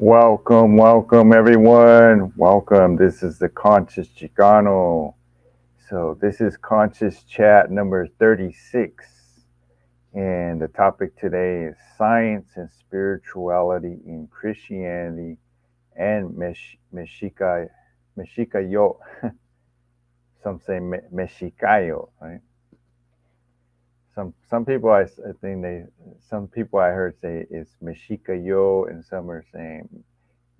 Welcome everyone. Welcome. This is the Conscious Chicano. So this is Conscious Chat number 36. And the topic today is science and spirituality in Christianity and Mexicayotl. Some say Mexicayotl, right? Some people I think they some people I heard say it's Mexicayotl, and some are saying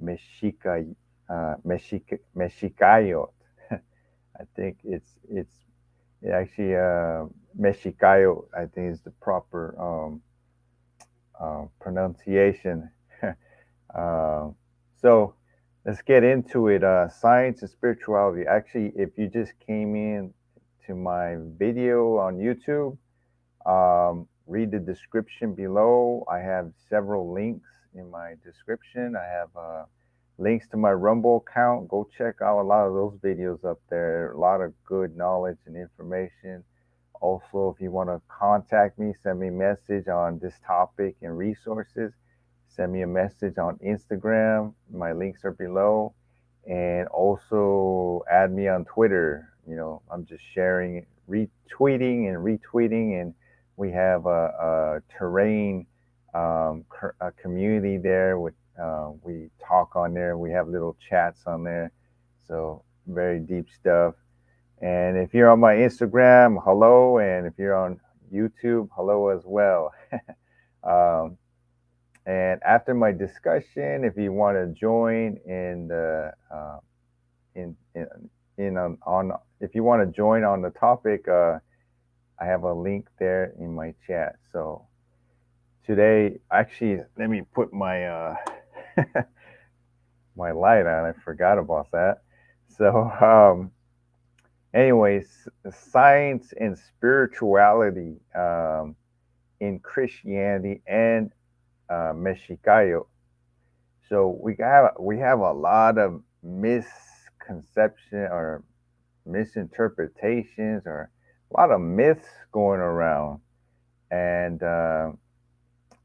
Mexica, Mexicayot. I think it's actually Mexicayot. I think is the proper pronunciation. uh, so let's get into it. Science and spirituality. Actually, if you just came in to my video on YouTube, read the description below. I have several links in my description. I have links to my Rumble account. Go check out a lot of those videos up there. A lot of good knowledge and information. Also, if you want to contact me, send me a message on this topic and resources. Send me a message on Instagram. My links are below. And also add me on Twitter. I'm just sharing, retweeting and retweeting, and we have a terrain a community there. We talk on there. We have little chats on there. So very deep stuff. And if you're on my Instagram, hello. And if you're on YouTube, hello as well. um, and after my discussion, if you want to join in the in on if you want to join on the topic, I have a link there in my chat. So today, actually, let me put my my light on. I forgot about that. So, anyways, science and spirituality in Christianity and Mexicayotl. So we have a lot of misconception or misinterpretations or a lot of myths going around, and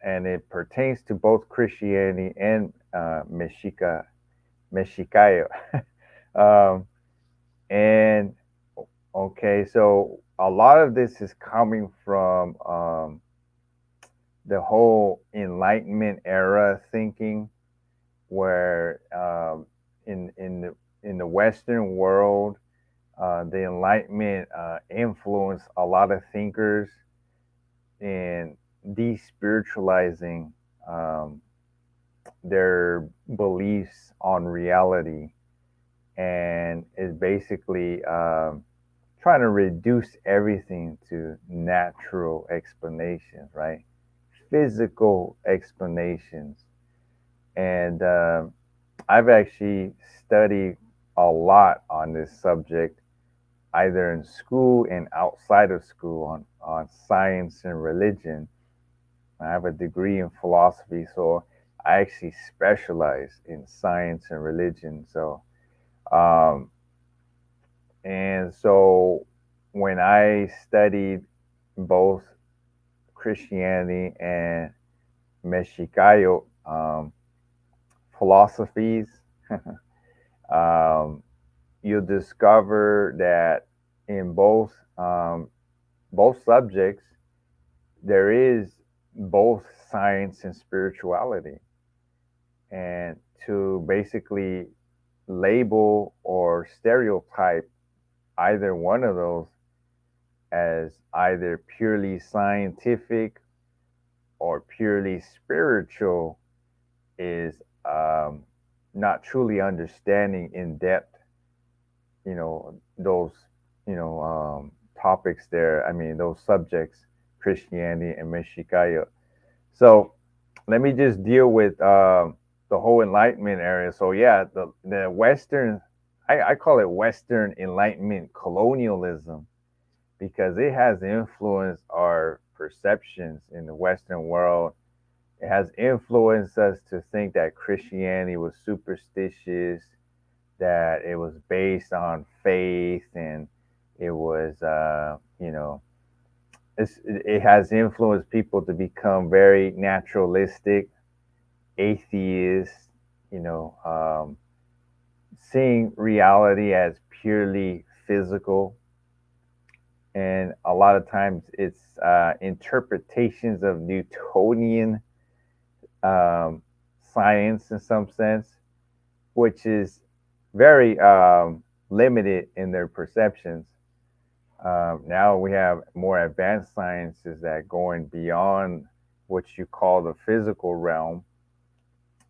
it pertains to both Christianity and Mexicayo. um, and okay, so a lot of this is coming from the whole Enlightenment era thinking, where in the Western world, the Enlightenment influenced a lot of thinkers in despiritualizing um, their beliefs on reality, and is basically trying to reduce everything to natural explanations, right? Physical explanations. And I've actually studied a lot on this subject, either in school and outside of school, on science and religion. I have a degree in philosophy, so I actually specialize in science and religion. Um, so when I studied both Christianity and Mexicayo philosophies, um, you'll discover that in both subjects there is both science and spirituality, and to basically label or stereotype either one of those as either purely scientific or purely spiritual is not truly understanding in depth, those, topics there. I mean, those subjects, Christianity and Mexicaya. So let me just deal with the whole Enlightenment area. So yeah, the Western, I call it Western Enlightenment colonialism, because it has influenced our perceptions in the Western world. It has influenced us to think that Christianity was superstitious, that it was based on faith, and it was, it has influenced people to become very naturalistic, atheists, seeing reality as purely physical, and a lot of times it's interpretations of Newtonian um, science in some sense, which is very limited in their perceptions. Now we have more advanced sciences that going beyond what you call the physical realm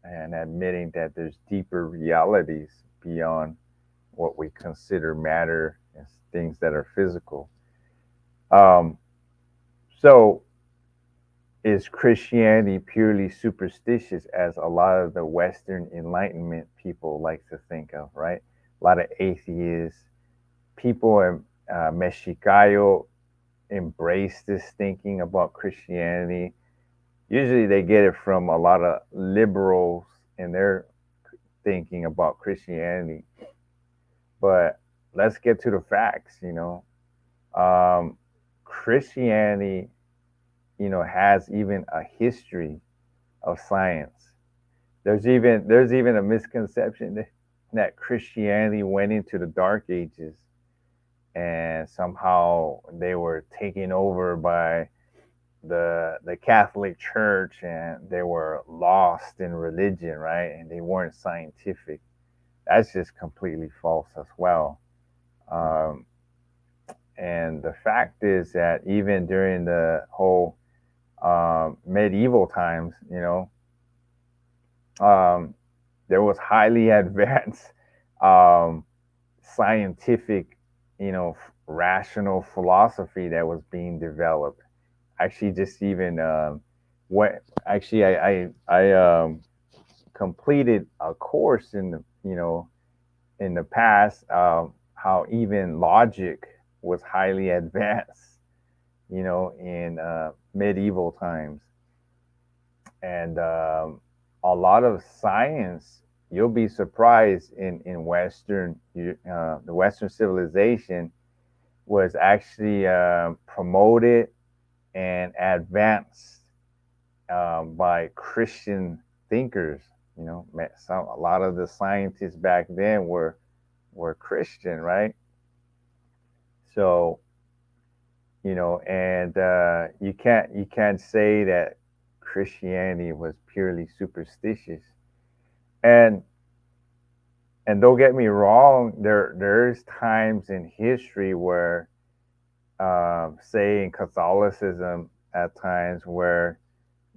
and admitting that there's deeper realities beyond what we consider matter and things that are physical. Um, so, is Christianity purely superstitious, as a lot of the Western Enlightenment people like to think of, right? A lot of atheists, people in Mexicayotl embrace this thinking about Christianity. Usually they get it from a lot of liberals in their thinking about Christianity. But let's get to the facts. Um, Christianity, has even a history of science. There's even a misconception that Christianity went into the Dark Ages and somehow they were taken over by the Catholic Church and they were lost in religion, right? And they weren't scientific. That's just completely false as well. Um, and the fact is that even during the whole medieval times, um, there was highly advanced um, scientific, rational philosophy that was being developed. Actually, just even what actually I completed a course in the past, how even logic was highly advanced, in medieval times, and a lot of science. You'll be surprised in the Western civilization was actually promoted and advanced by Christian thinkers. A lot of the scientists back then were Christian, right? So and you can't say that Christianity was purely superstitious. And don't get me wrong, there's times in history where, say in Catholicism, at times where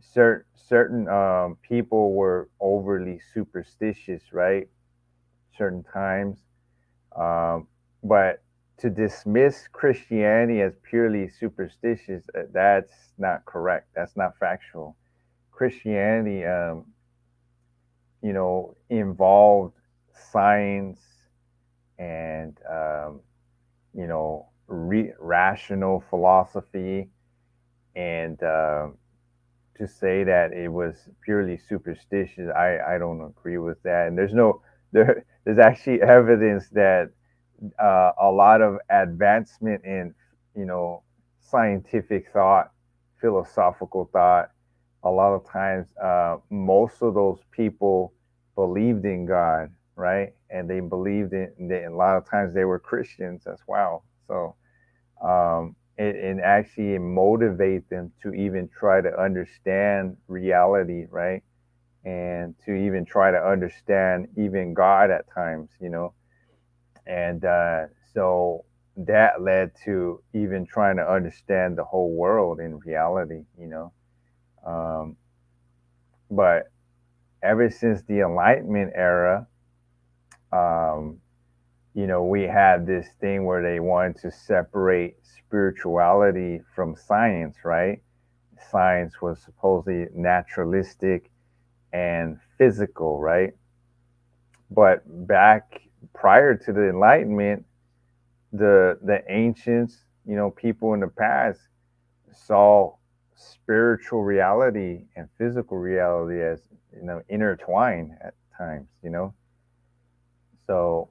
certain people were overly superstitious, right? Certain times, um, but to dismiss Christianity as purely superstitious, that's not correct. That's not factual. Christianity, involved science and rational philosophy, and to say that it was purely superstitious, I don't agree with that. And there's actually evidence that a lot of advancement in scientific thought, philosophical thought. A lot of times, most of those people believed in God, right? And they believed a lot of times they were Christians as well. So and actually motivate them to even try to understand reality, right? And to even try to understand even God at times, and so that led to even trying to understand the whole world in reality, um, but ever since the Enlightenment era, um, we had this thing where they wanted to separate spirituality from science, right? Science was supposedly naturalistic and physical, right? But back prior to the Enlightenment, the ancients, people in the past saw spiritual reality and physical reality as intertwined at times. So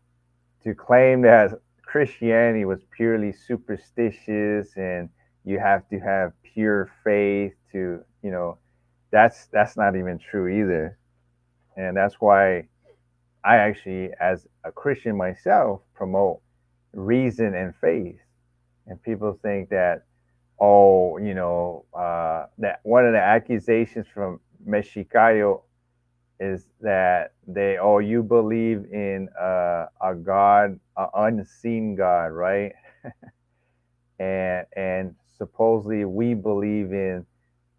to claim that Christianity was purely superstitious and you have to have pure faith to, that's not even true either. And that's why I actually, as a Christian myself, promote reason and faith. And people think that, oh, that one of the accusations from Mexicayotl is that you believe in a God, an unseen God, right? And supposedly we believe in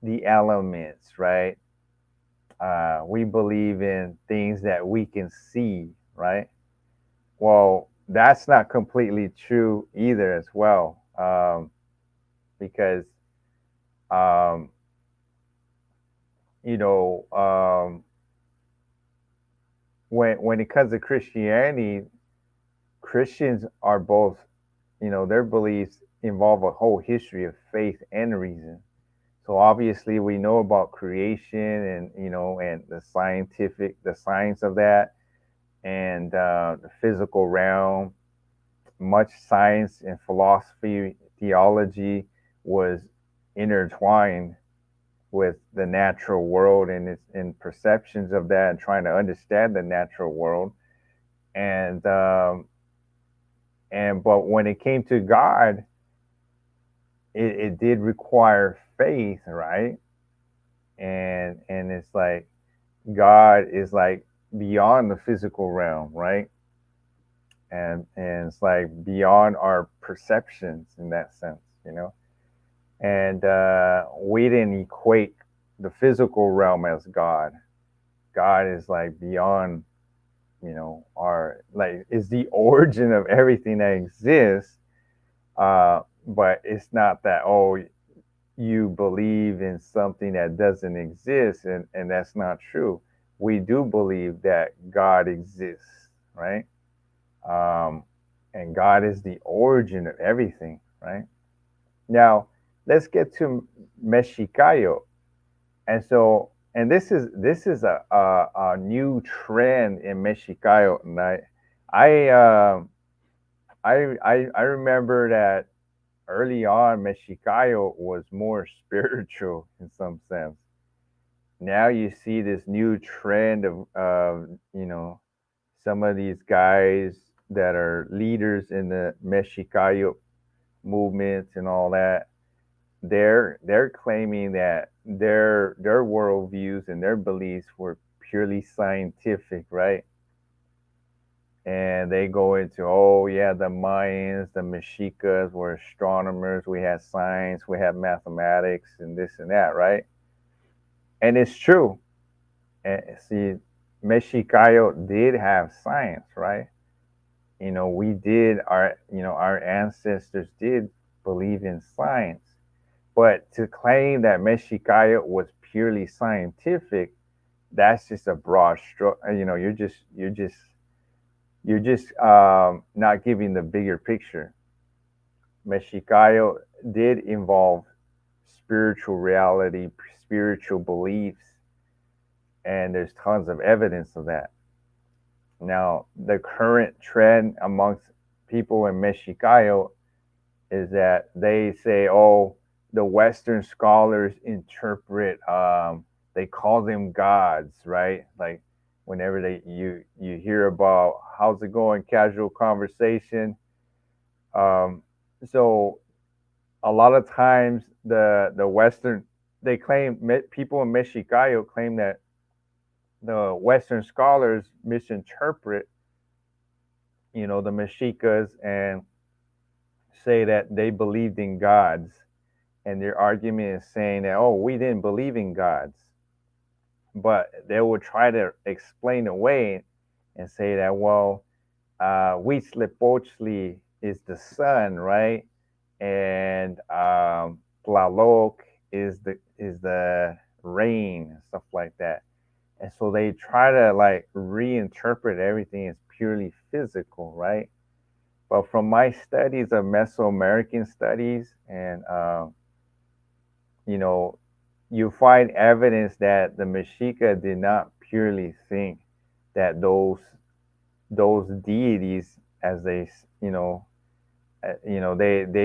the elements, right? We believe in things that we can see, right? Well, that's not completely true either, as well, because um, you know, when it comes to Christianity, Christians are both, their beliefs involve a whole history of faith and reason. So obviously we know about creation, and and the science of that, and the physical realm. Much science and philosophy, theology was intertwined with the natural world and its and perceptions of that, and trying to understand the natural world. And but when it came to God, it did require faith, right? And it's like God is like beyond the physical realm, right? And it's like beyond our perceptions in that sense. And we didn't equate the physical realm as God. God is like beyond, our, like, is the origin of everything that exists. But it's not that, oh, you believe in something that doesn't exist, and that's not true. We do believe that God exists, right? Um, and God is the origin of everything, right? Now, let's get to Mexicayo. And this is a new trend in Mexicayo, and I, um I remember that early on Mexicayo was more spiritual in some sense. Now you see this new trend of some of these guys that are leaders in the Mexicayo movements and all that. They're claiming that their worldviews and their beliefs were purely scientific, right? And they go into, oh yeah, the Mayans, the Mexicas were astronomers. We had science, we had mathematics, and this and that, right? And it's true. And see, Mexicayo did have science, right? We did, our ancestors did believe in science. But to claim that Mexicayo was purely scientific, that's just a broad stroke. You're just not giving the bigger picture. Mexicayo did involve spiritual reality, spiritual beliefs, and there's tons of evidence of that. Now, the current trend amongst people in Mexicayo is that they say, oh, the Western scholars interpret, they call them gods, right? Like whenever you hear about how's it going, casual conversation. Um, so a lot of times the Western, they claim, people in Mexicayo claim that the Western scholars misinterpret, the Mexicas, and say that they believed in gods. And their argument is saying that, oh, we didn't believe in gods. But they will try to explain away and say that, well, Huitzilopochtli is the sun, right? And Tlaloc is the rain and stuff like that. And so they try to like reinterpret everything as purely physical, right? But from my studies of Mesoamerican studies, and you know, you find evidence that the Mexica did not purely think that those deities, as they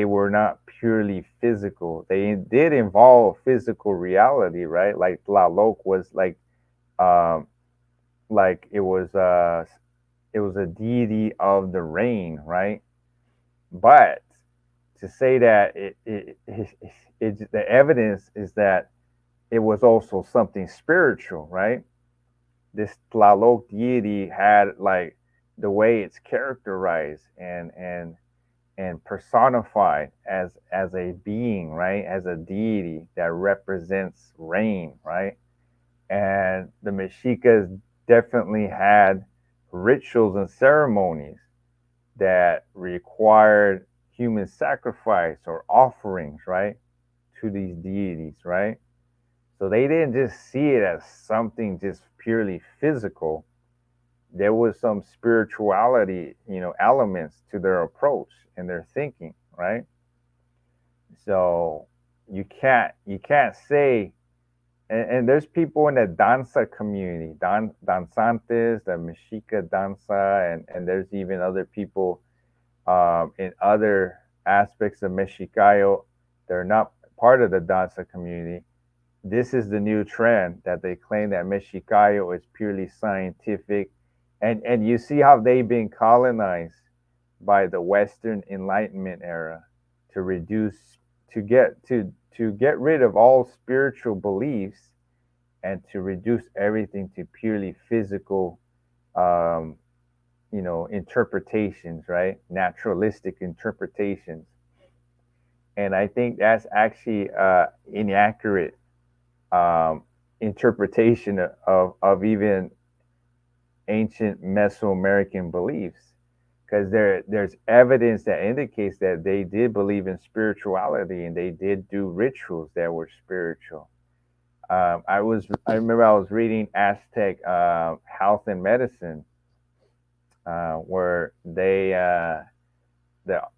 were not purely physical. They did involve physical reality, right? Like Tlaloc was um, like it was it was a deity of the rain, right? But to say that the evidence is that it was also something spiritual, right? This Tlaloc deity had like the way it's characterized and personified as a being, right? As a deity that represents rain, right? And the Mexicas definitely had rituals and ceremonies that required human sacrifice or offerings, right, to these deities, right? So they didn't just see it as something just purely physical. There was some spirituality, elements to their approach and their thinking, right? So you can't say, and there's people in the danza community, danzantes, the Mexica danza, and there's even other people in other aspects of Mexicayotl. They're not part of the danza community. This is the new trend that they claim that Mexicayotl is purely scientific, and you see how they've been colonized by the Western Enlightenment era to reduce to get rid of all spiritual beliefs and to reduce everything to purely physical um, interpretations, right? Naturalistic interpretations. And I think that's actually inaccurate um, interpretation of even ancient Mesoamerican beliefs, because there's evidence that indicates that they did believe in spirituality and they did do rituals that were spiritual. I remember I was reading Aztec Health and Medicine, where the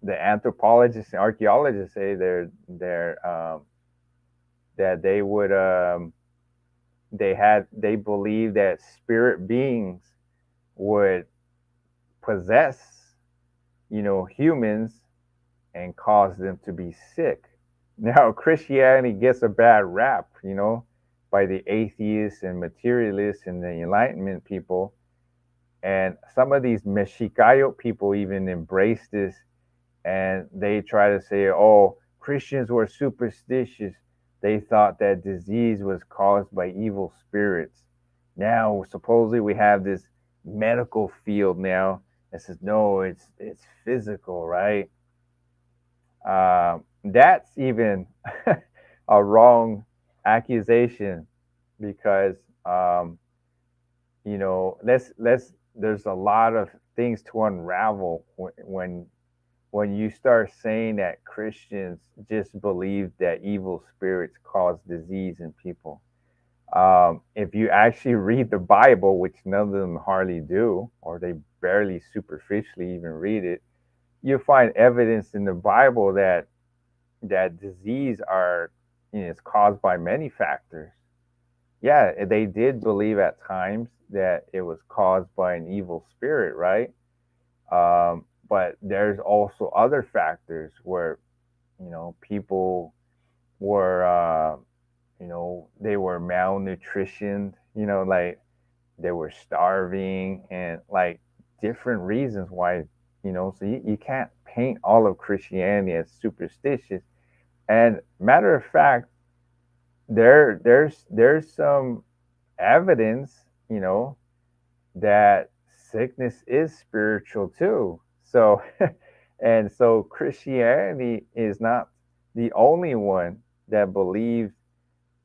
anthropologists and archaeologists say that they believe that spirit beings would possess humans and cause them to be sick. Now Christianity gets a bad rap, by the atheists and materialists and the Enlightenment people. And some of these Mexicayo people even embrace this, and they try to say, oh, Christians were superstitious. They thought that disease was caused by evil spirits. Now, supposedly, we have this medical field now that says, no, it's physical, right? That's even a wrong accusation because let's there's a lot of things to unravel when you start saying that Christians just believe that evil spirits cause disease in people. If you actually read the Bible, which none of them hardly do, or they barely superficially even read it, you find evidence in the Bible that disease is caused by many factors. Yeah, they did believe at times that it was caused by an evil spirit, right? But there's also other factors where people were they were malnutritioned, like they were starving and like different reasons why, so you can't paint all of Christianity as superstitious. And matter of fact, there's some evidence, that sickness is spiritual too. So, and so Christianity is not the only one that believes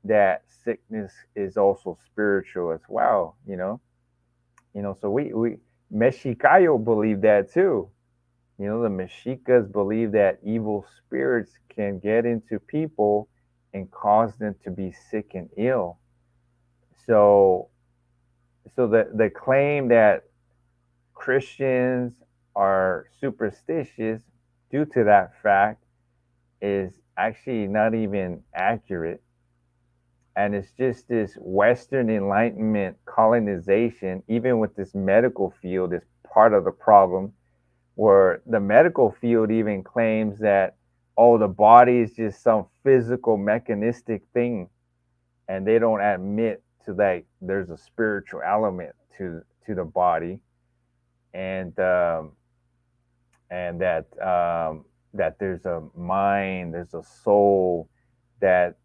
that sickness is also spiritual as well. So we Mexicayo believe that too. The Mexicas believe that evil spirits can get into people and cause them to be sick and ill. So, the claim that Christians are superstitious due to that fact is actually not even accurate. And it's just this Western Enlightenment colonization, even with this medical field, is part of the problem, where the medical field even claims that, oh, the body is just some physical mechanistic thing, and they don't admit to that there's a spiritual element to the body. and and that there's a mind, there's a soul, that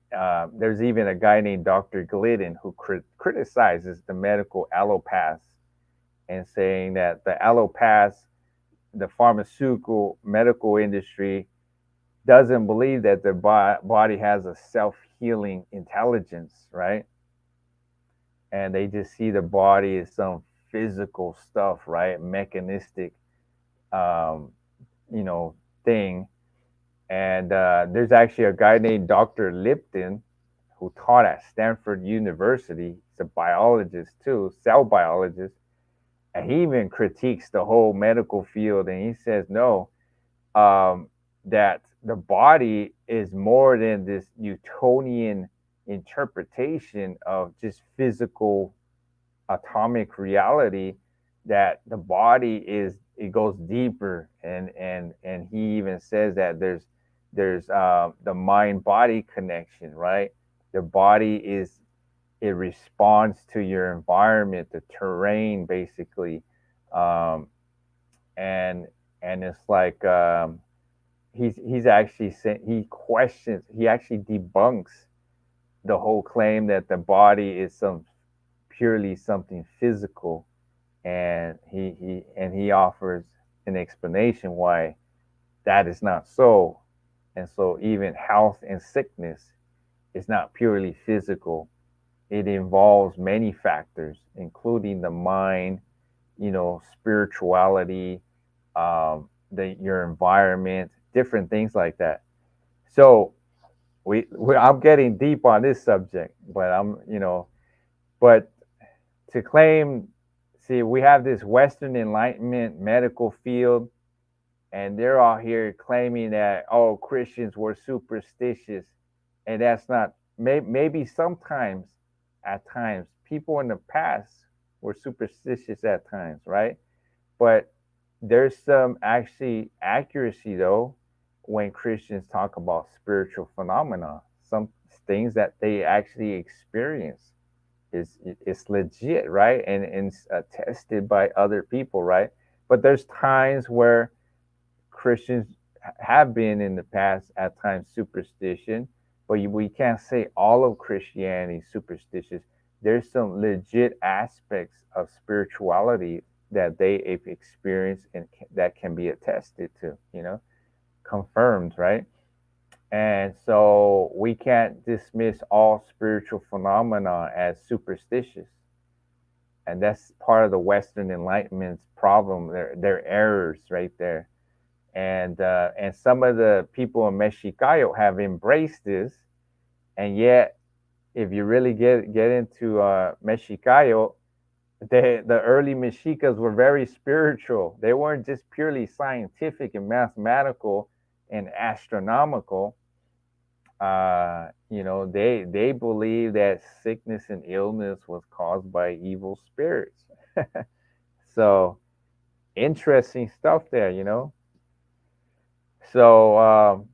there's even a guy named Dr. Glidden who criticizes the medical allopaths and saying that the allopaths, the pharmaceutical medical industry, doesn't believe that the body has a self healing intelligence, right? And they just see the body as some physical stuff, right? Mechanistic, um, you know, thing. And there's actually a guy named Dr. Lipton who taught at Stanford University. He's a biologist too, cell biologist. And he even critiques the whole medical field. And he says, no, um, that the body is more than this Newtonian interpretation of just physical atomic reality, that the body is, it goes deeper, and he even says that there's the mind body connection, right? The body is, it responds to your environment, the terrain, basically. um, and it's like, he's actually saying, he questions, he actually debunks the whole claim that the body is some purely something physical, and he offers an explanation why that is not so. And so even health and sickness is not purely physical. It involves many factors, including the mind, spirituality, your environment, different things like that. So I'm getting deep on this subject, but but to claim, see, we have this Western Enlightenment medical field, and they're all here claiming that, oh, Christians were superstitious, and that's not. Maybe sometimes, at times, people in the past were superstitious at times, right? But there's some actually accuracy though when Christians talk about spiritual phenomena, some things that they actually experience is legit, right? And tested by other people, right? But there's times where Christians have been in the past at times superstition, but we can't say all of Christianity is superstitious. There's some legit aspects of spirituality that they have experienced and that can be attested to, confirmed, right? And so we can't dismiss all spiritual phenomena as superstitious. And that's part of the Western Enlightenment's problem, their errors right there. And some of the people in Mexicayotl have embraced this, and yet if you really get into Mexicayotl, the early Mexicas were very spiritual. They weren't just purely scientific and mathematical and astronomical. They believe that sickness and illness was caused by evil spirits. So interesting stuff there. So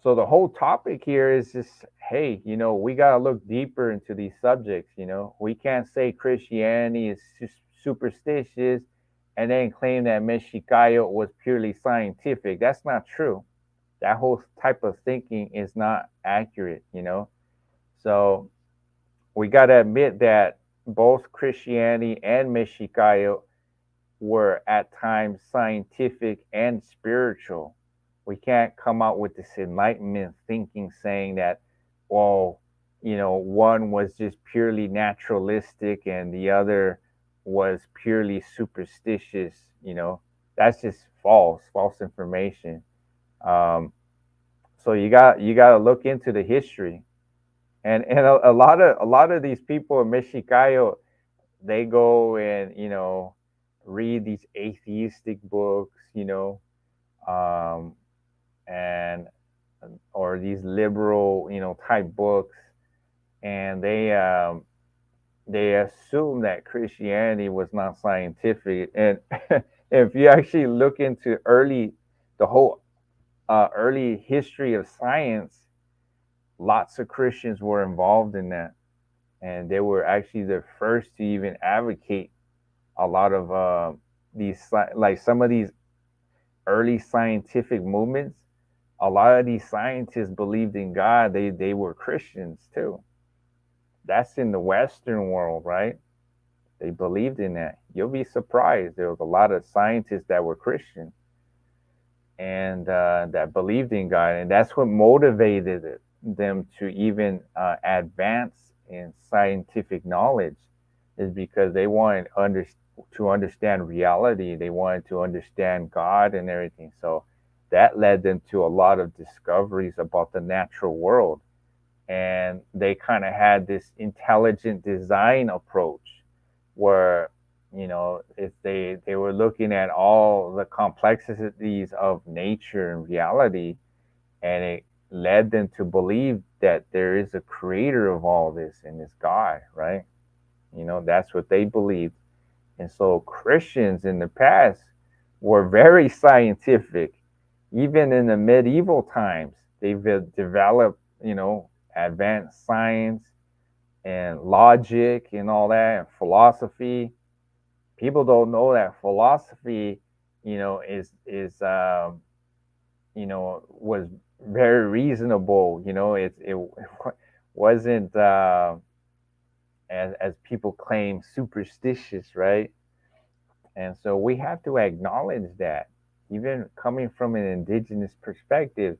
so the whole topic here is just, hey, we got to look deeper into these subjects. We can't say Christianity is superstitious and then claim that Mexicayotl was purely scientific. That's not true. That whole type of thinking is not accurate. So we got to admit that both Christianity and Mexicayotl were at times scientific and spiritual. We can't come out with this enlightenment thinking saying that, well, one was just purely naturalistic and the other was purely superstitious. That's just false information. um, so you got to look into the history, and a lot of these people in Mexicayo, they go and read these atheistic books, um, and or these liberal type books, and they assume that Christianity was not scientific. And if you actually look into the whole early history of science, lots of Christians were involved in that, and they were actually the first to even advocate a lot of like some of these early scientific movements, a lot of these scientists believed in God. They were Christians too. That's in the Western world, right? They believed in that. You'll be surprised. There was a lot of scientists that were Christian and that believed in God, and that's what motivated them to even advance in scientific knowledge, is because they wanted to understand reality. They wanted to understand God and everything. So that led them to a lot of discoveries about the natural world, and they kind of had this intelligent design approach where, if they were looking at all the complexities of nature and reality, and it led them to believe that there is a creator of all this and this God, right? That's what they believed. And so Christians in the past were very scientific. Even in the medieval times, they've developed, advanced science and logic and all that, and philosophy. People don't know that philosophy, was very reasonable. It wasn't as people claim superstitious, right? And so we have to acknowledge that, even coming from an indigenous perspective,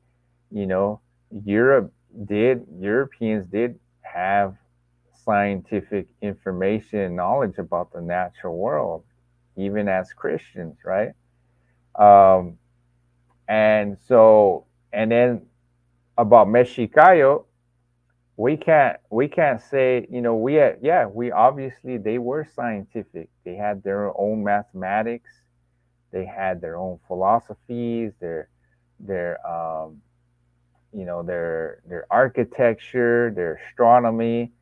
you know, Europe Europeans did have scientific information and knowledge about the natural world, even as Christians, right? Um, and so, and then about Mexicayotl, we can't say, we obviously, they were scientific. They had their own mathematics, they had their own philosophies, their architecture, their astronomy.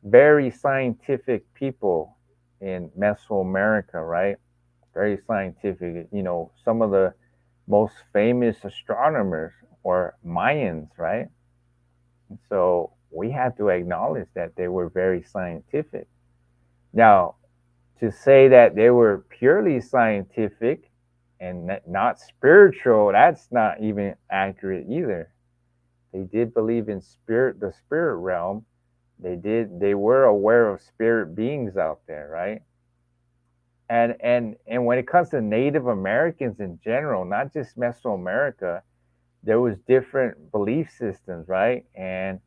Very scientific people in Mesoamerica, right? Very scientific. Some of the most famous astronomers were Mayans, right? So we have to acknowledge that they were very scientific. Now, to say that they were purely scientific and not spiritual, that's not even accurate either. They did believe in the spirit realm. They were aware of spirit beings out there, right? And when it comes to Native Americans in general, not just Mesoamerica, there was different belief systems, right? And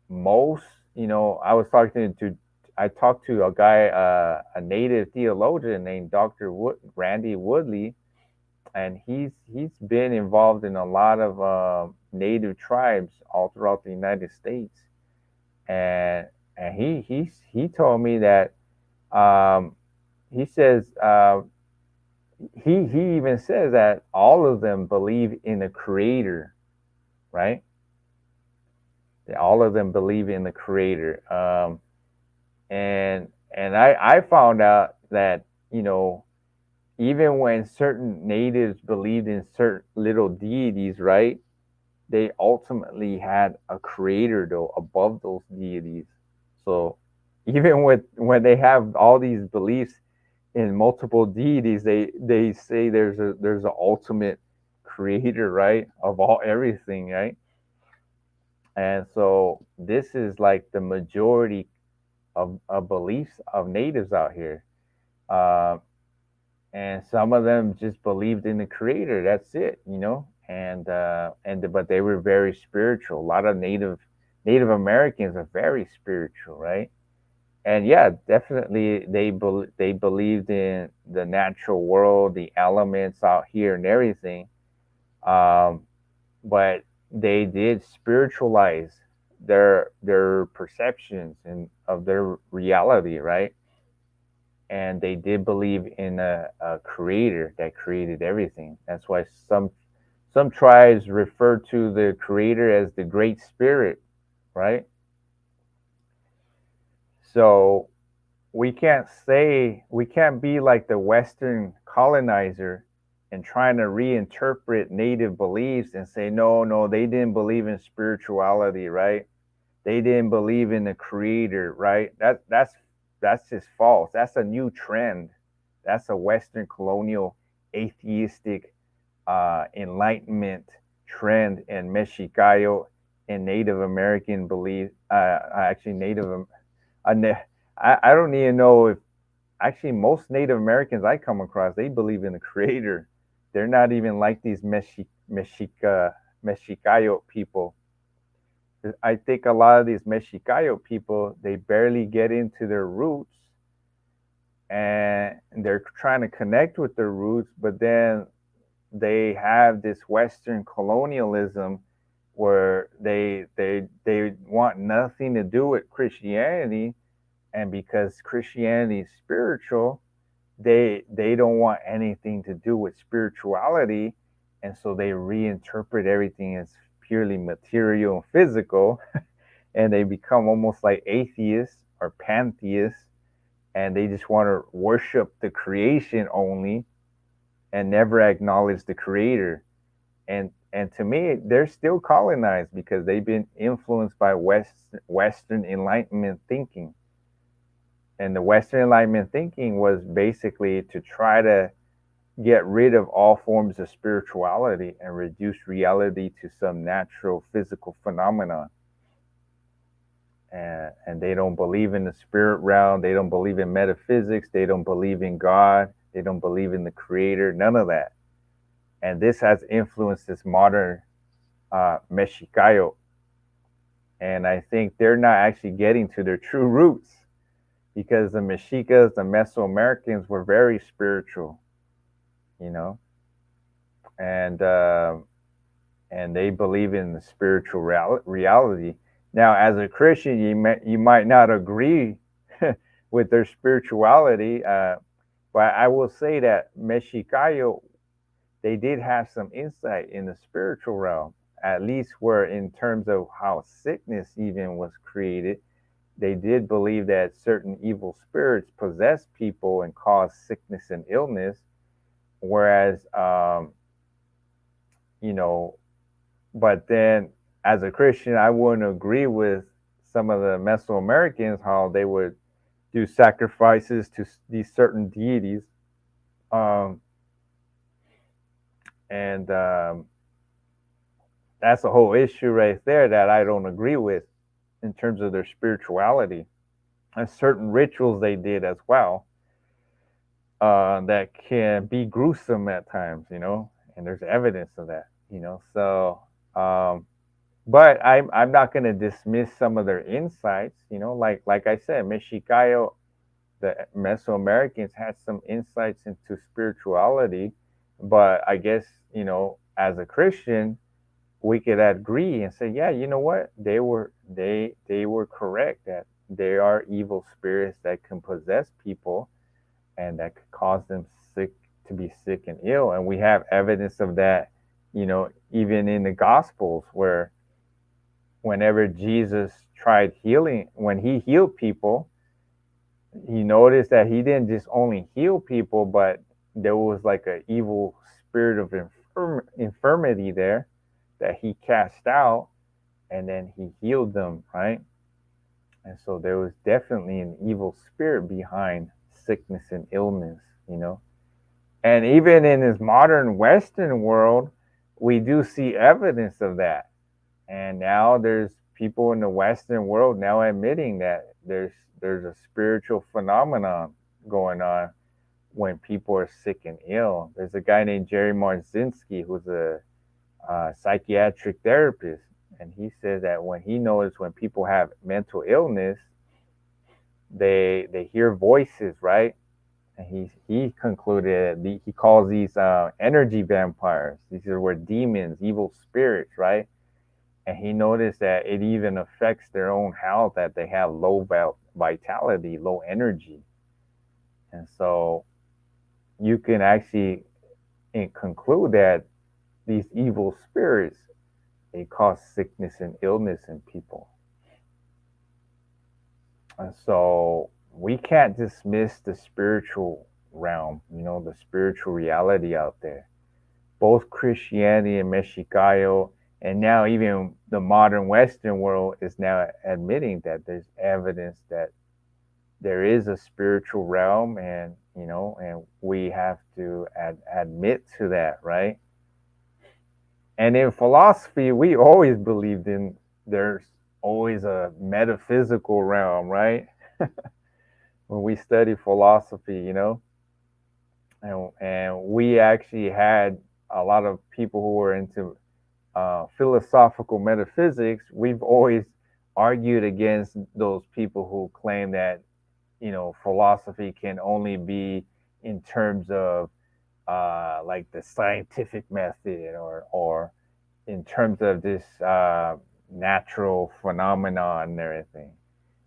most, I talked to a guy, a native theologian named Dr. Randy Woodley, and he's been involved in a lot of native tribes all throughout the United States, and he told me that, um, he says, he even says that all of them believe in a creator, right? All of them believe in the creator. And I found out that, even when certain natives believed in certain little deities, right, they ultimately had a creator though above those deities. So even when they have all these beliefs in multiple deities, they say there's an ultimate creator, right, of all everything, right? And so this is like the majority of beliefs of natives out here. Uh, and some of them just believed in the creator. That's it. But they were very spiritual. A lot of Native Americans are very spiritual, right? And yeah, definitely they believed in the natural world, the elements out here, and everything. Um, but they did spiritualize their perceptions and of their reality, right? And they did believe in a creator that created everything. That's why some tribes refer to the creator as the Great Spirit, right? So we can't be like the Western colonizer and trying to reinterpret native beliefs and say, no, no, they didn't believe in spirituality, right? They didn't believe in the creator, right? That's just false. That's a new trend that's a Western colonial atheistic enlightenment trend, and Mexicayotl and Native American belief. Actually, I don't even know if actually most Native Americans I come across, they believe in the Creator. They're not even like these Mexicayotl people. I think a lot of these Mexicayotl people, they barely get into their roots, and they're trying to connect with their roots, but then they have this Western colonialism where they want nothing to do with Christianity, and because Christianity is spiritual, they don't want anything to do with spirituality, and so they reinterpret everything as purely material and physical, and they become almost like atheists or pantheists, and they just want to worship the creation only and never acknowledge the creator. And to me, they're still colonized because they've been influenced by Western Enlightenment thinking. And the Western Enlightenment thinking was basically to try to get rid of all forms of spirituality and reduce reality to some natural physical phenomenon. And they don't believe in the spirit realm. They don't believe in metaphysics. They don't believe in God. They don't believe in the creator. None of that. And this has influenced this modern Mexicayotl. And I think they're not actually getting to their true roots, because the Mexicas, the Mesoamericans, were very spiritual, you know, and they believe in the spiritual reality. Now, as a Christian, you might not agree with their spirituality, but I will say that Mexicayotl, they did have some insight in the spiritual realm, at least where in terms of how sickness even was created. They did believe that certain evil spirits possess people and cause sickness and illness, whereas, you know, but then as a Christian, I wouldn't agree with some of the Mesoamericans, how they would do sacrifices to these certain deities. Um, and That's a whole issue right there that I don't agree with in terms of their spirituality, and certain rituals they did as well, that can be gruesome at times, and there's evidence of that, So, but I'm not going to dismiss some of their insights, like I said, Mexicayotl, the Mesoamericans had some insights into spirituality, but I guess, as a Christian, we could agree and say, yeah, you know what? They were correct that there are evil spirits that can possess people and that could cause them to be sick and ill. And we have evidence of that, even in the Gospels, where whenever Jesus tried healing, when he healed people, he noticed that he didn't just only heal people, but there was like an evil spirit of infirmity there that he cast out, and then he healed them, right? And so there was definitely an evil spirit behind sickness and illness, And even in this modern Western world, we do see evidence of that. And now there's people in the Western world now admitting that there's a spiritual phenomenon going on when people are sick and ill. There's a guy named Jerry Marzinski who's a psychiatric therapist, and he says that when he noticed when people have mental illness, they hear voices, right? And he concluded he calls these energy vampires. These are where demons, evil spirits, right? And he noticed that it even affects their own health, that they have low vitality, low energy. And so you can actually conclude that these evil spirits, they cause sickness and illness in people. And so we can't dismiss the spiritual realm, the spiritual reality out there. Both Christianity and Mexicayotl, and now even the modern Western world is now admitting that there's evidence that there is a spiritual realm, and and we have to admit to that, right? And in philosophy, we always believed in there's always a metaphysical realm, right? When we study philosophy, and we actually had a lot of people who were into philosophical metaphysics. We've always argued against those people who claim that philosophy can only be in terms of like the scientific method, or in terms of this natural phenomenon and everything.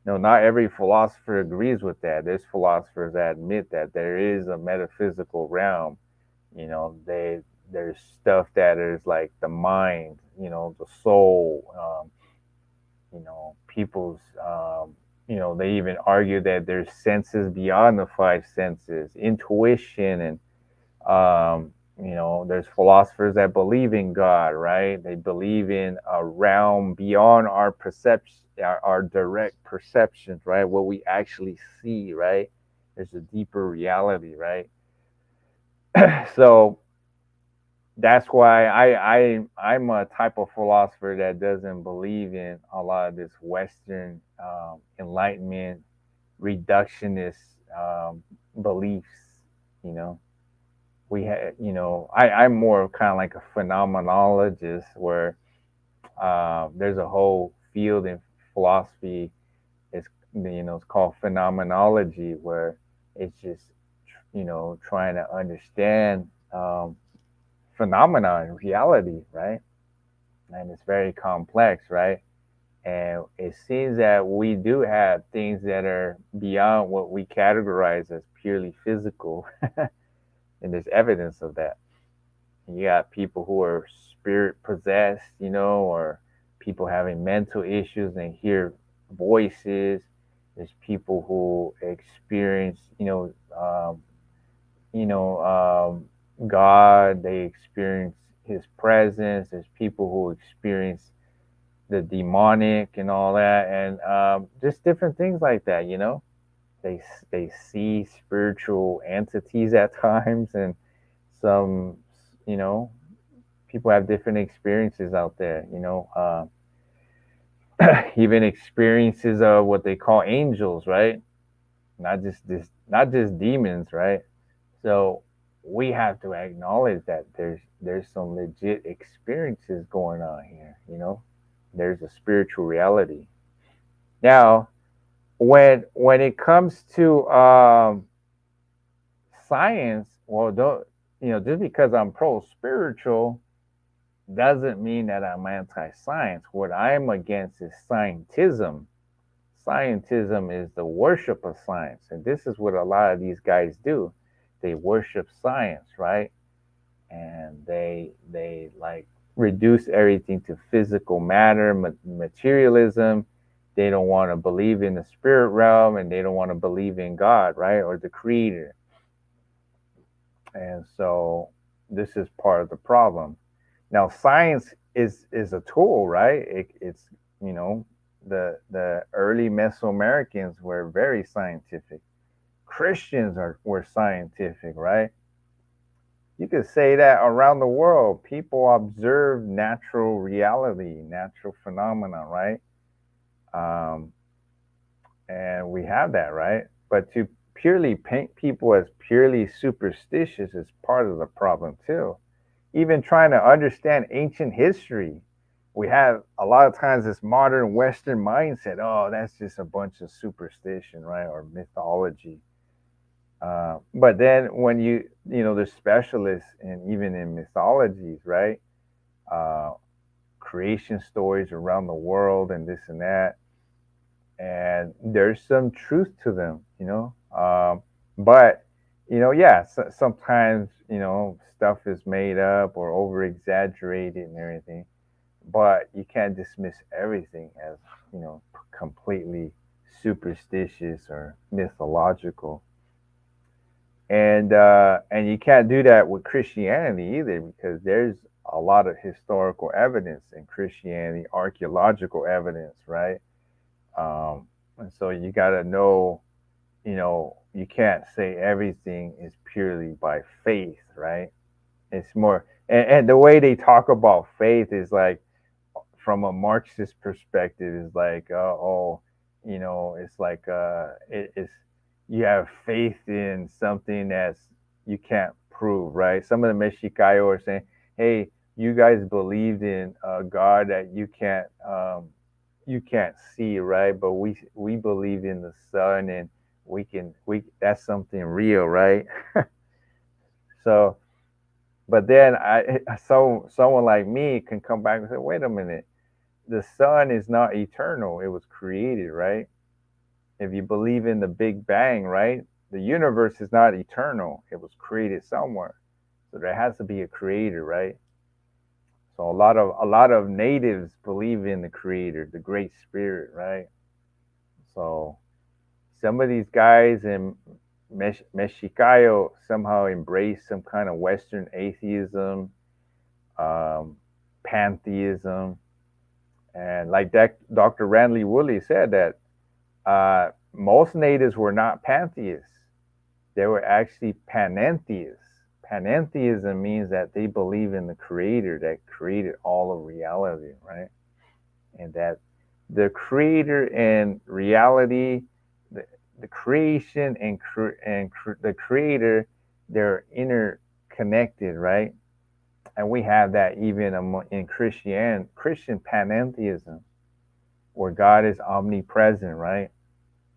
No, not every philosopher agrees with that. There's philosophers that admit that there is a metaphysical realm. There's stuff that is like the mind, the soul. People's they even argue that there's senses beyond the five senses, intuition, and there's philosophers that believe in God, right? They believe in a realm beyond our perception, our direct perceptions, right? What we actually see, right? There's a deeper reality, right? So that's why I'm a type of philosopher that doesn't believe in a lot of this Western Enlightenment reductionist beliefs. You know, I'm more kind of like a phenomenologist, where there's a whole field in philosophy. It's called phenomenology, where it's just trying to understand phenomena in reality, right? And it's very complex, right? And it seems that we do have things that are beyond what we categorize as purely physical, and there's evidence of that. You got people who are spirit possessed, or people having mental issues and hear voices. There's people who experience, God. They experience His presence. There's people who experience the demonic and all that, and just different things like that. They they see spiritual entities at times, and some, you know, people have different experiences out there. Even experiences of what they call angels, right? Not just demons, right? So we have to acknowledge that there's some legit experiences going on here. There's a spiritual reality. Now, when it comes to science, well, don't just because I'm pro spiritual doesn't mean that I'm anti science. What I'm against is scientism. Scientism is the worship of science, and this is what a lot of these guys do. They worship science, right? And they like reduce everything to physical matter, materialism. They don't want to believe in the spirit realm, and they don't want to believe in God, right, or the creator. And so this is part of the problem. Now science is a tool, right? It's you know the early Mesoamericans were very scientific. Christians were scientific, right? You could say that around the world, people observe natural reality, natural phenomena, right? Um, and we have that, right? But to purely paint people as purely superstitious is part of the problem too. Even trying to understand ancient history, we have a lot of times this modern Western mindset. Oh, that's just a bunch of superstition, right, or mythology. But then when there's specialists, and even in mythologies, right? Uh, Creation stories around the world and this and that, and there's some truth to them, but yeah, sometimes stuff is made up or over exaggerated and everything, but you can't dismiss everything as completely superstitious or mythological. And you can't do that with Christianity either, because there's a lot of historical evidence in Christianity, archaeological evidence, right? And so you got to know, you can't say everything is purely by faith, right? It's more, and the way they talk about faith is like from a Marxist perspective is like, it's like it's you have faith in something that's you can't prove, right? Some of the Mexicayotl are saying, hey, you guys believed in a God that you can't see, right? But we believe in the sun, and we that's something real, right? So, but then someone like me can come back and say, wait a minute, the sun is not eternal. It was created, right? If you believe in the Big Bang, right? The universe is not eternal. It was created somewhere. So there has to be a creator, right? So a lot of natives believe in the creator, the great spirit, right? So some of these guys in Mexicayo somehow embrace some kind of Western atheism, um, pantheism, and like that, Dr. Randley Woolley said that most natives were not pantheists. They were actually panentheists. Panentheism means that they believe in the creator that created all of reality, right? And that the creator and reality, the, the creation and the creator, they're interconnected, right? And we have that even in Christian panentheism, where God is omnipresent, right?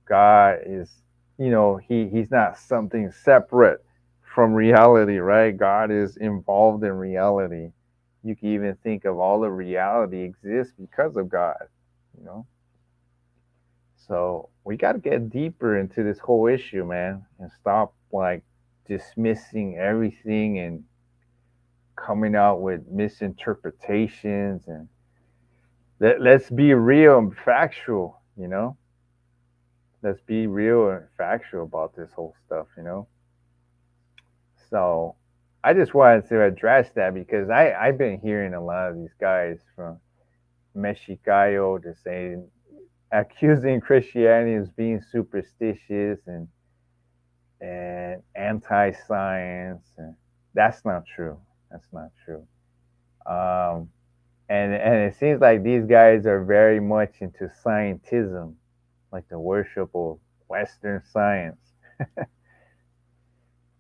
God is, he's not something separate from reality, right? God is involved in reality. You can even think of all of reality exists because of God, you know. So we got to get deeper into this whole issue, man, and stop like dismissing everything and coming out with misinterpretations, and let's be real and factual, let's be real and factual about this whole stuff. So I just wanted to address that because I've been hearing a lot of these guys from Mexicayo to say accusing Christianity of being superstitious and anti-science, and that's not true. That's not true. Um, and it seems like these guys are very much into scientism, like the worship of Western science.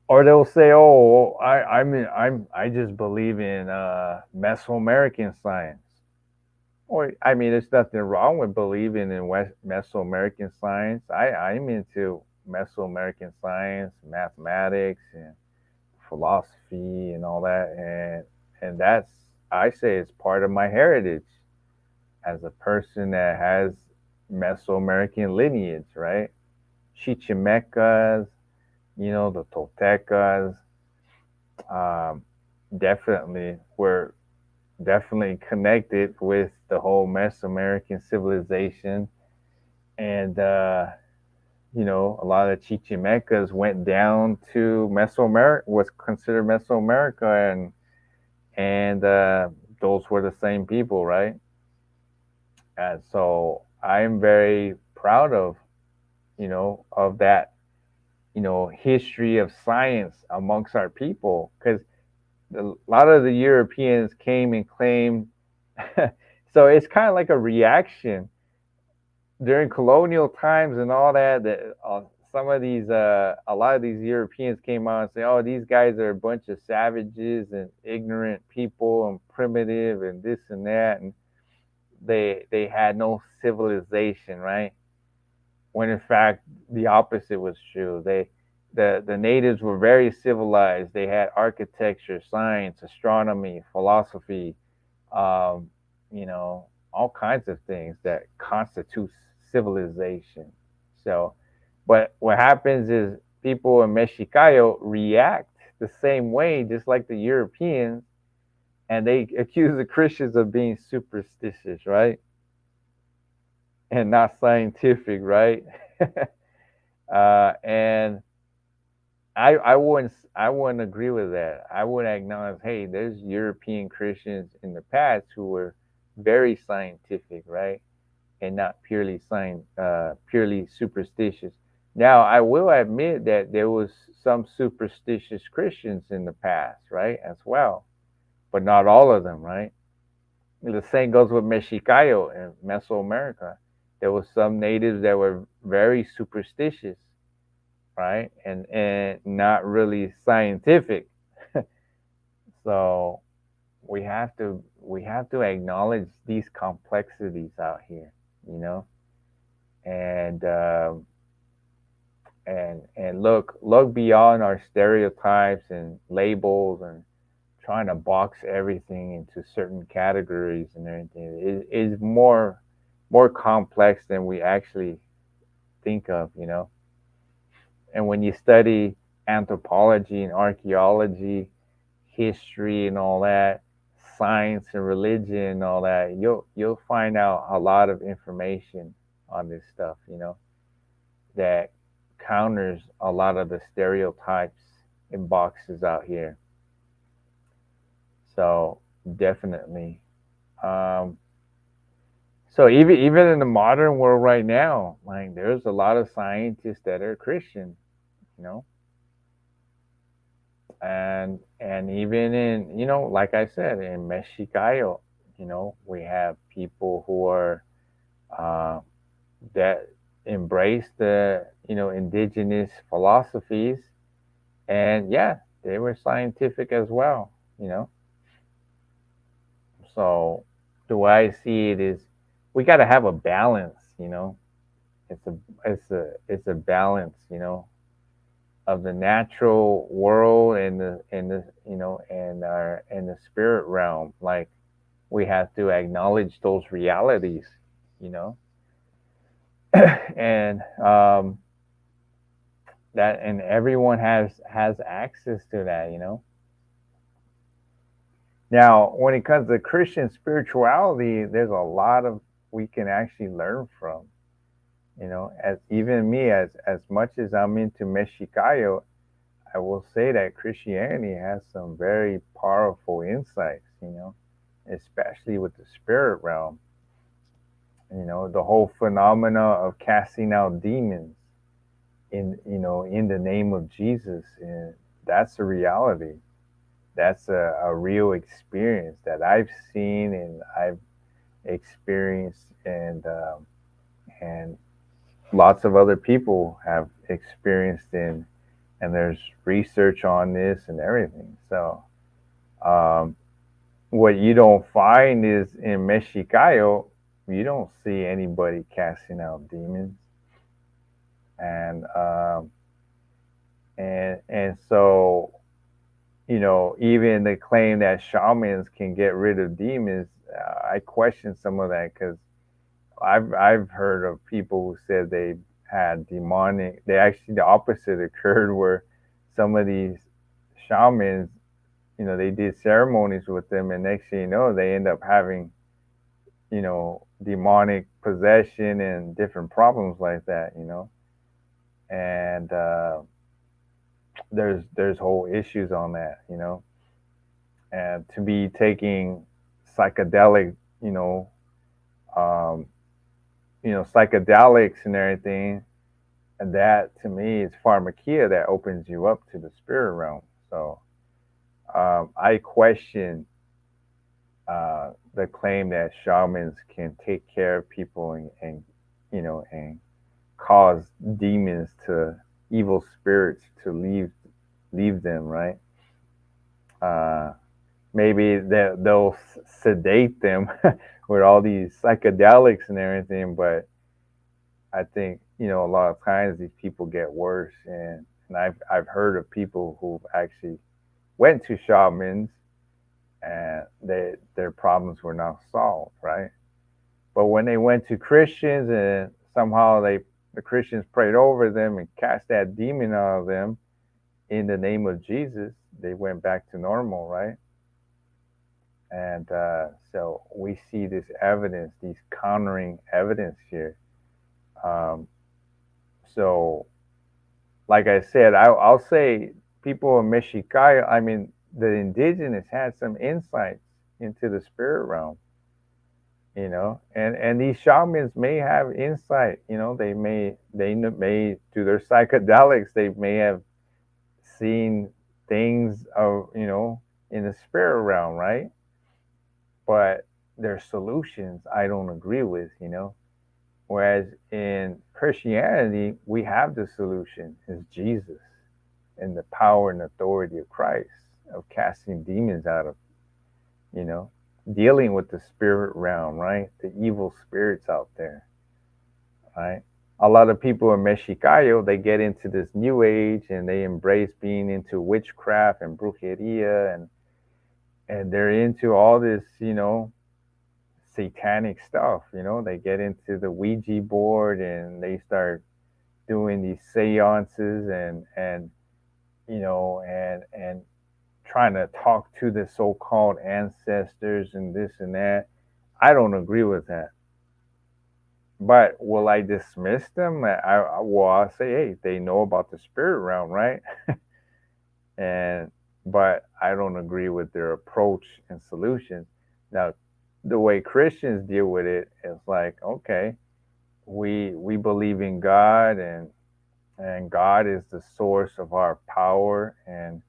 Or they'll say, "Oh, I just believe in Mesoamerican science." Or I mean, there's nothing wrong with believing in Mesoamerican science. I'm into Mesoamerican science, mathematics, and philosophy, and all that, and that's I say it's part of my heritage as a person that has Mesoamerican lineage, right? Chichimecas, the Toltecas, um, definitely were definitely connected with the whole Mesoamerican civilization. And, a lot of Chichimecas went down to Mesoamerica, was considered Mesoamerica, and those were the same people, right? And so I'm very proud of that, history of science amongst our people, because a lot of the Europeans came and claimed. So it's kind of like a reaction during colonial times and all that. That some of these, a lot of these Europeans came out and say, "Oh, these guys are a bunch of savages and ignorant people and primitive and this and that," and they had no civilization, right? When in fact the opposite was true. The natives were very civilized. They had architecture, science, astronomy, philosophy, um, all kinds of things that constitute civilization. So, but what happens is people in Mexicayo react the same way, just like the Europeans, and they accuse the Christians of being superstitious, right? And not scientific, right? And I wouldn't agree with that. I would acknowledge, hey, there's European Christians in the past who were very scientific, right, and not purely superstitious. Now, I will admit that there was some superstitious Christians in the past, right, as well, but not all of them, right? The same goes with Mexicayotl in Mesoamerica. There was some natives that were very superstitious, right, and not really scientific. So we have to acknowledge these complexities out here, you know, and and look beyond our stereotypes and labels and trying to box everything into certain categories and everything. It is more complex than we actually think of, you know. And when you study anthropology and archaeology, history and all that, science and religion and all that, you'll find out a lot of information on this stuff, you know, that counters a lot of the stereotypes and boxes out here. So definitely. Um, so even in the modern world right now, like there's a lot of scientists that are Christian, you know, and even in, you know, like I said, in Mexicayo, you know, we have people who are uh, that embrace the, you know, indigenous philosophies, and yeah, they were scientific as well, you know. So the way I see it is, we got to have a balance, you know. It's a balance, you know, of the natural world and the you know and the spirit realm. Like we have to acknowledge those realities, you know, and that, and everyone has access to that, you know. Now, when it comes to Christian spirituality, there's a lot of we can actually learn from. You know, as even me, as much as I'm into Mexicayo, I will say that Christianity has some very powerful insights. You know, especially with the spirit realm. You know, the whole phenomena of casting out demons in, you know, in the name of Jesus, and that's a reality. That's a real experience that I've seen and I've experienced, and lots of other people have experienced in, and there's research on this and everything. So um, what you don't find is in Mexicayo, you don't see anybody casting out demons, and and so, you know, even the claim that shamans can get rid of demons, I question some of that, because I've heard of people who said they had demonic. They actually, the opposite occurred, where some of these shamans, you know, they did ceremonies with them, and next thing you know, they end up having, you know, demonic possession and different problems like that, you know. And there's whole issues on that, you know, and to be taking psychedelic, you know, um, psychedelics and everything, and that to me is pharmakia that opens you up to the spirit realm. So I question the claim that shamans can take care of people, and you know, and cause demons to, evil spirits to leave them, right? Uh, Maybe they'll sedate them with all these psychedelics and everything, but I think, you know, a lot of times these people get worse, and I've heard of people who actually went to shamans, and their problems were not solved, right? But when they went to Christians, and somehow the Christians prayed over them and cast that demon out of them in the name of Jesus, they went back to normal, right? And so we see this evidence, these countering evidence here. Um, so, like I said, I'll say people in Mexicayo, I mean, the indigenous had some insights into the spirit realm. and these shamans may have insight. They may through their psychedelics they may have seen things of in the spirit realm, right? But their solutions I don't agree with. Whereas in Christianity, we have the solution is Jesus and the power and authority of Christ of casting demons out of, you know, dealing with the spirit realm, right? The evil spirits out there, right? A lot of people in Mexicayotl, they get into this new age and they embrace being into witchcraft and brujeria and they're into all this, satanic stuff. They get into the Ouija board and they start doing these seances and trying to talk to the so-called ancestors and this and that. I don't agree with that. But will I dismiss them? I'll say, hey, they know about the spirit realm, right? And but I don't agree with their approach and solutions. Now, the way Christians deal with it is like, okay, we believe in God and God is the source of our power and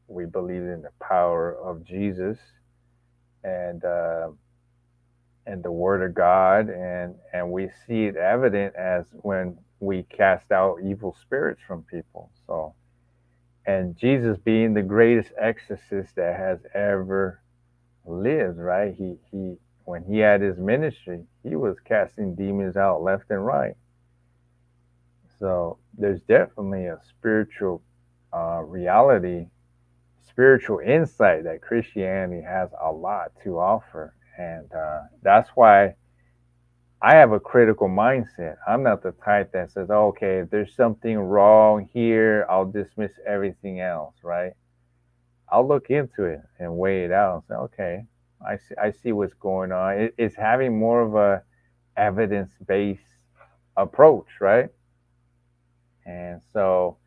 we believe in the power of Jesus and and the Word of God and we see it evident as when we cast out evil spirits from people. So and Jesus being the greatest exorcist that has ever lived, right? He when he had his ministry, he was casting demons out left and right. So there's definitely a spiritual reality, spiritual insight that Christianity has a lot to offer, and that's why I have a critical mindset. I'm not the type that says, oh, "Okay, if there's something wrong here, I'll dismiss everything else." Right? I'll look into it and weigh it out and say, "Okay, I see what's going on." It's having more of a evidence based approach, right? And so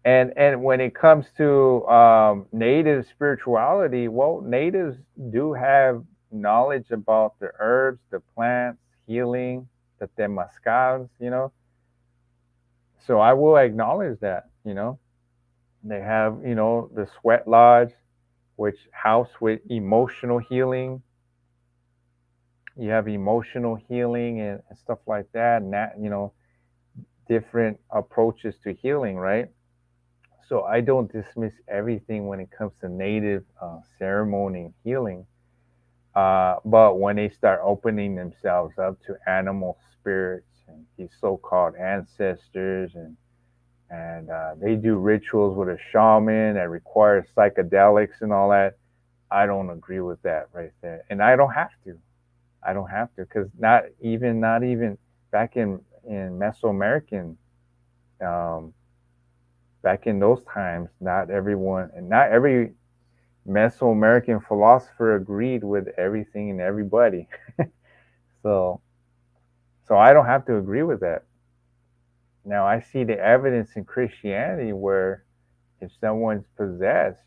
and when it comes to native spirituality, well, natives do have knowledge about the herbs, the plants, healing, the temascals. So I will acknowledge that. They have, the sweat lodge, which helps with emotional healing. You have emotional healing and stuff like that, and different approaches to healing, right? So I don't dismiss everything when it comes to native ceremony and healing. But when they start opening themselves up to animal spirits and these so-called ancestors, and they do rituals with a shaman that requires psychedelics and all that, I don't agree with that right there, and I don't have to. I don't have to because not even back in Mesoamerican um, back in those times, not everyone and not every Mesoamerican philosopher agreed with everything and everybody. So, so I don't have to agree with that. Now I see the evidence in Christianity where if someone's possessed,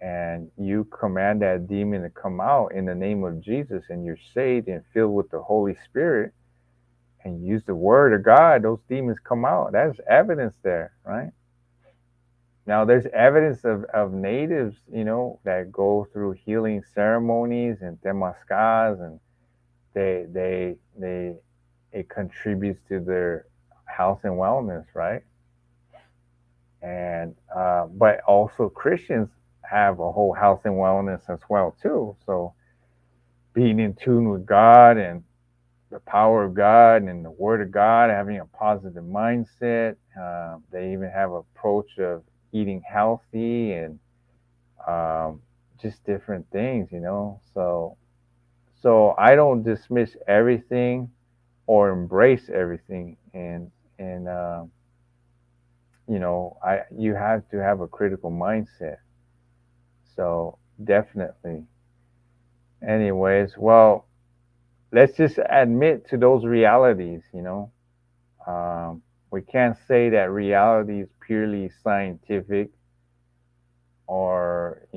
and you command that demon to come out in the name of Jesus, and you're saved and filled with the Holy Spirit, and you use the Word of God, those demons come out. That's evidence there, right? Now, there's evidence of natives, that go through healing ceremonies and temascas, and they it contributes to their health and wellness, right? And but also Christians have a whole health and wellness as well too. So being in tune with God and the power of God and the Word of God, having a positive mindset. They even have an approach of eating healthy and just different things. So I don't dismiss everything or embrace everything, and I you have to have a critical mindset. So definitely. Anyways, well, let's just admit to those realities. We can't say that reality is purely scientific or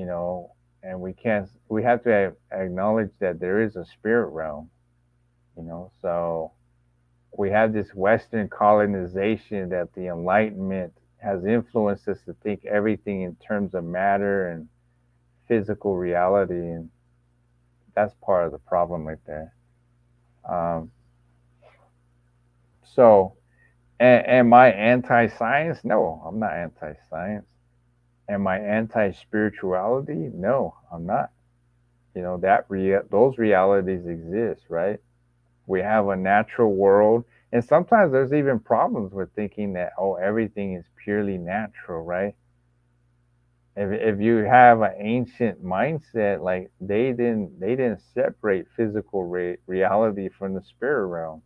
and we have to acknowledge that there is a spirit realm, so we have this Western colonization that the Enlightenment has influenced us to think everything in terms of matter and physical reality, and that's part of the problem right there. Um, so, am I anti-science? No, I'm not anti-science. Am I anti-spirituality? No, I'm not. Those realities exist, right? We have a natural world, and sometimes there's even problems with thinking that everything is purely natural, right? If you have an ancient mindset, like they didn't separate physical reality from the spirit realm.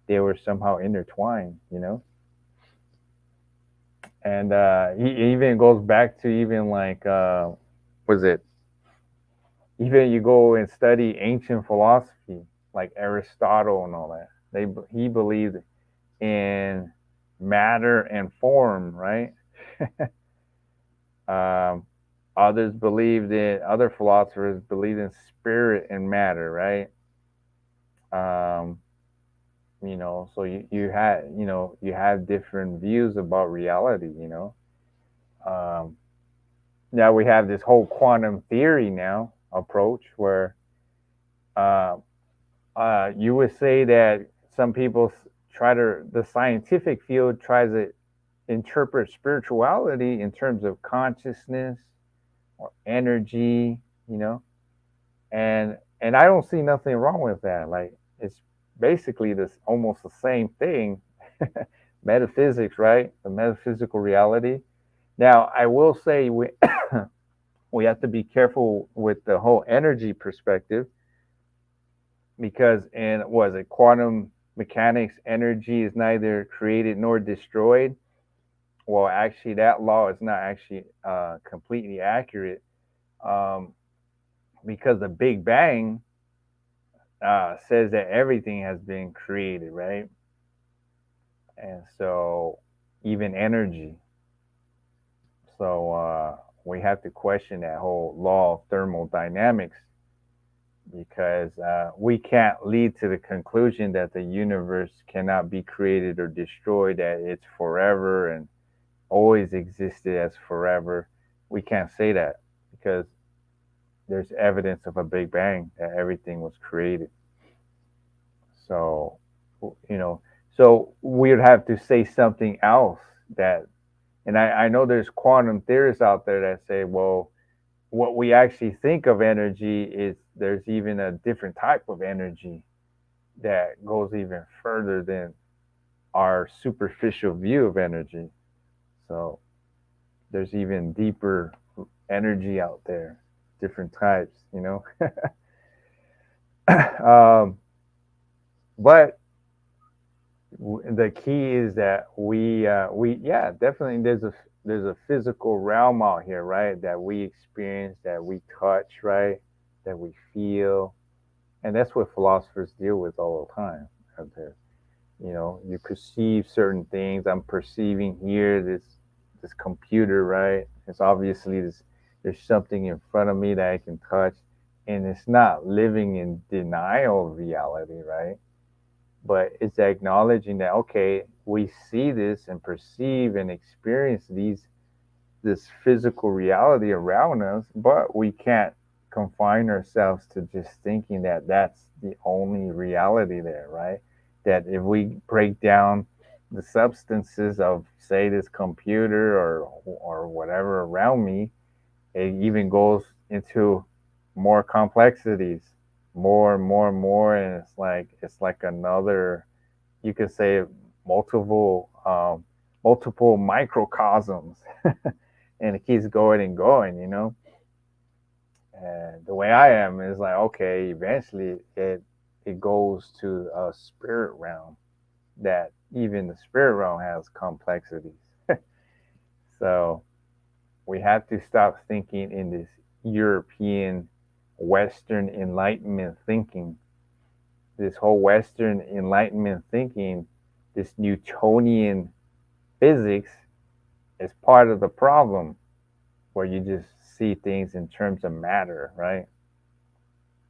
They were somehow intertwined, and he even goes back to even like was it even you go and study ancient philosophy like Aristotle and all that. He believed in matter and form, right? um, other philosophers believed in spirit and matter, right? Um, so you have different views about reality. Um, Now we have this whole quantum theory now approach where uh, you would say that some people the scientific field tries to interpret spirituality in terms of consciousness or energy, you know, and I don't see nothing wrong with that. Like it's basically this almost the same thing, metaphysics, right? The metaphysical reality. Now I will say we have to be careful with the whole energy perspective because in was it quantum mechanics, energy is neither created nor destroyed. Well, actually, that law is not actually completely accurate um, because the Big Bang says that everything has been created, right? And so even energy. So we have to question that whole law of thermodynamics because we can't lead to the conclusion that the universe cannot be created or destroyed, that it's forever and always existed as forever. We can't say that because there's evidence of a Big Bang that everything was created. So, you know, so we would have to say something else that, and I know there's quantum theorists out there that say, well, what we actually think of energy is there's even a different type of energy that goes even further than our superficial view of energy. So there's even deeper energy out there, different types. um, but the key is that we yeah, definitely there's a physical realm out here, right? That we experience, that we touch, right? That we feel, and that's what philosophers deal with all the time out there. You perceive certain things. I'm perceiving here this computer, right? It's obviously there's something in front of me that I can touch, and it's not living in denial of reality, right? But it's acknowledging that okay, we see this and perceive and experience this physical reality around us, but we can't confine ourselves to just thinking that that's the only reality there, right? That if we break down the substances of, say, this computer or whatever around me, it even goes into more complexities, more and more and more, and it's like another, you could say, multiple multiple microcosms, and it keeps going and going. And the way I am is like, okay, eventually it goes to a spirit realm that even the spirit realm has complexities. So we have to stop thinking in this European Western Enlightenment thinking. This whole Western Enlightenment thinking, this Newtonian physics is part of the problem where you just see things in terms of matter, right?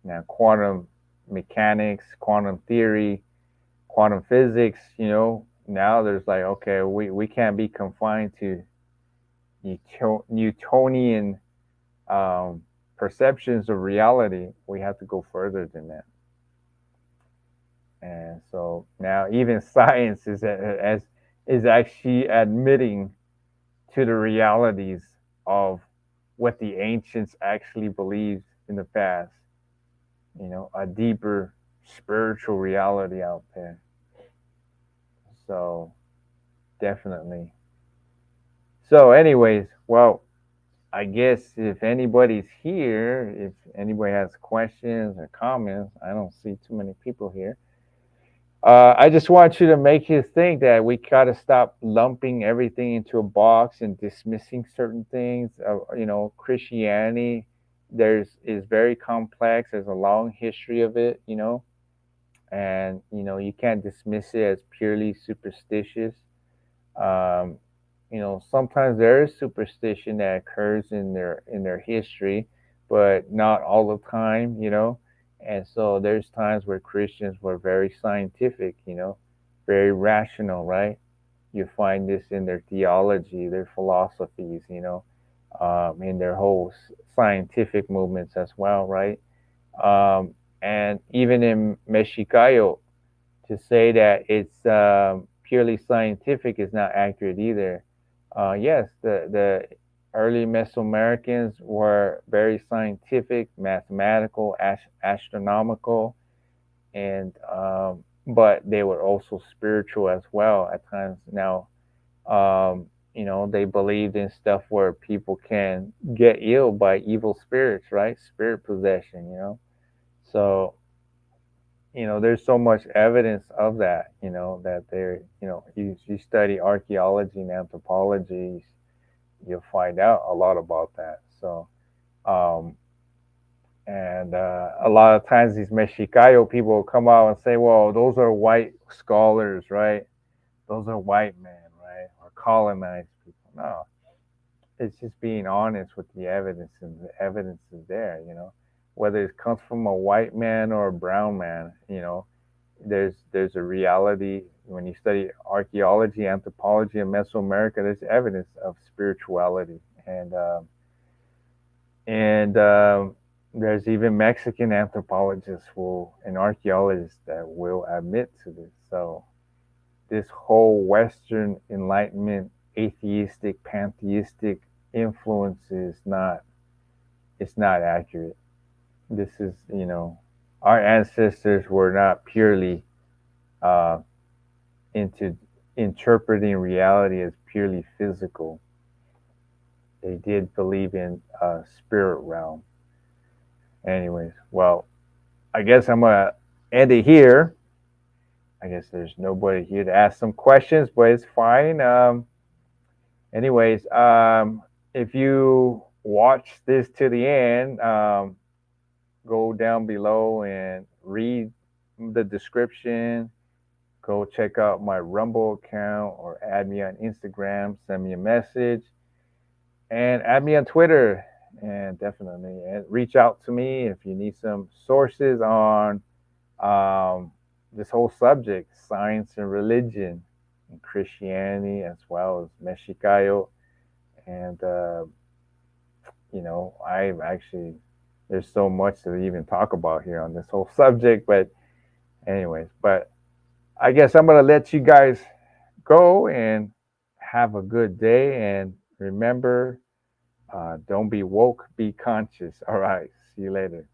Now, quantum mechanics, quantum theory, quantum physics, now there's like, okay, we can't be confined to Newtonian um, perceptions of reality. We have to go further than that. And so now even science is actually admitting to the realities of what the ancients actually believed in the past. A deeper spiritual reality out there. So definitely. So, anyways, well, I guess if anybody's here, if anybody has questions or comments, I don't see too many people here. I just want you to make you think that we gotta stop lumping everything into a box and dismissing certain things. Christianity is very complex. There's a long history of it. And you can't dismiss it as purely superstitious. Um, sometimes there is superstition that occurs in their history, but not all the time. And so there's times where Christians were very scientific, very rational, right? You find this in their theology, their philosophies, in their whole scientific movements as well, right? And even in Mexicayotl, to say that it's purely scientific is not accurate either. Yes, the early Mesoamericans were very scientific, mathematical, astronomical, and but they were also spiritual as well at times. Now, they believed in stuff where people can get ill by evil spirits, right? Spirit possession, So there's so much evidence of that, that you study archaeology and anthropology, you'll find out a lot about that. So, um, and a lot of times these Mexicayo people will come out and say, well, those are white scholars, right? Those are white men, right? Or colonized people. No, it's just being honest with the evidence, and the evidence is there, whether it comes from a white man or a brown man, there's a reality. When you study archaeology, anthropology in Mesoamerica, there's evidence of spirituality, and there's even Mexican anthropologists and archaeologists that will admit to this. So this whole Western Enlightenment atheistic, pantheistic influence is not, it's not accurate. This is, our ancestors were not purely uh, into interpreting reality as purely physical. They did believe in a spirit realm. Anyways, well, I guess I'm gonna end it here. I guess there's nobody here to ask some questions, but it's fine. Anyways, if you watch this to the end, go down below and read the description. Go check out my Rumble account or add me on Instagram, send me a message, and add me on Twitter. And definitely reach out to me if you need some sources on this whole subject, science and religion, and Christianity, as well as Mexicayo. And, I've actually, there's so much to even talk about here on this whole subject. But, anyways, I guess I'm going to let you guys go and have a good day. And remember, don't be woke, be conscious. All right. See you later.